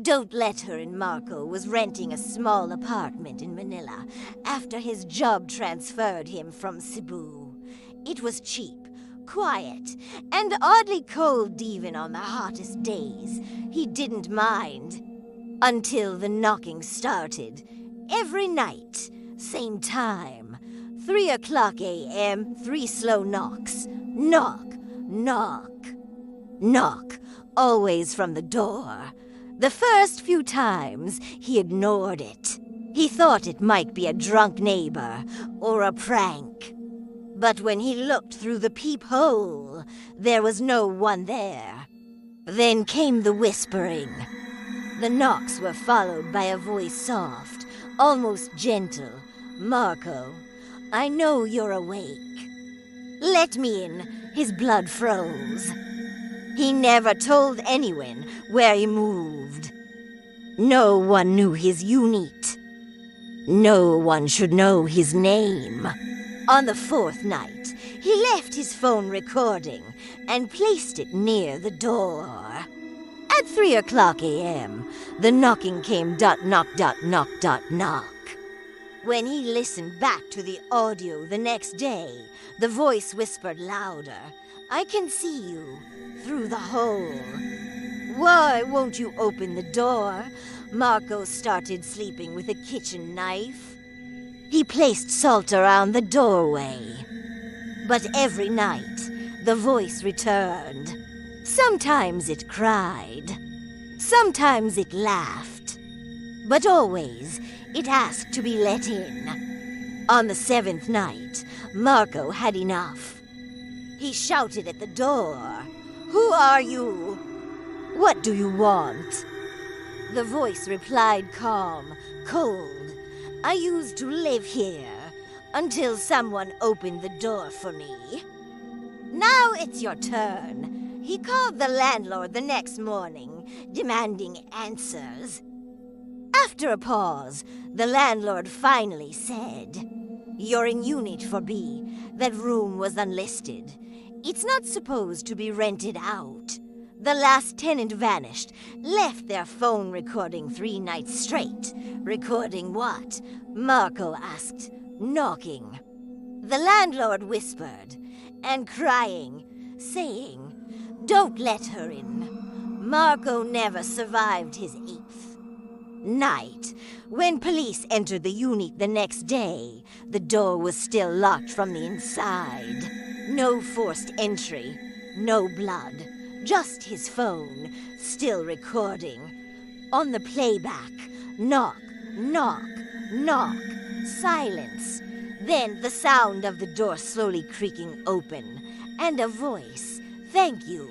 Don't Let Her In Marco was renting a small apartment in Manila after his job transferred him from Cebu. It was cheap, quiet, and oddly cold even on the hottest days. He didn't mind. Until the knocking started. Every night, same time. 3 o'clock a.m., 3 slow knocks. Knock, knock, knock, always from the door. The first few times, he ignored it. He thought it might be a drunk neighbor or a prank. But when he looked through the peephole, there was no one there. Then came the whispering. The knocks were followed by a voice soft, almost gentle. "Marco, I know you're awake. Let me in." His blood froze. He never told anyone where he moved. No one knew his unit. No one should know his name. On the 4th night, he left his phone recording and placed it near the door. At 3 o'clock a.m., the knocking came knock, knock. When he listened back to the audio the next day, the voice whispered louder, "I can see you through the hole." "Why won't you open the door?" Marco started sleeping with a kitchen knife. He placed salt around the doorway. But every night, the voice returned. Sometimes it cried. Sometimes it laughed. But always, it asked to be let in. On the 7th night, Marco had enough. He shouted at the door, "Who are you? What do you want?" The voice replied calm, cold, "I used to live here until someone opened the door for me. Now it's your turn." He called the landlord the next morning, demanding answers. After a pause, the landlord finally said, "You're in Unit 4B. That room was unlisted. It's not supposed to be rented out." The last tenant vanished, left their phone recording 3 nights straight. Recording what? Marco asked, knocking. The landlord whispered, and crying, saying, "Don't let her in." Marco never survived his 8th night. When police entered the unit the next day, the door was still locked from the inside. No forced entry, no blood, just his phone, still recording. On the playback, knock, knock, knock, silence. Then the sound of the door slowly creaking open, and a voice, "Thank you."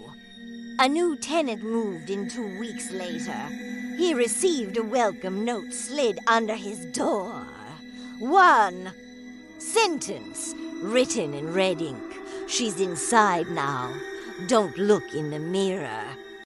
A new tenant moved in 2 weeks later. He received a welcome note slid under his door. 1 sentence, written in red ink. "She's inside now. Don't look in the mirror."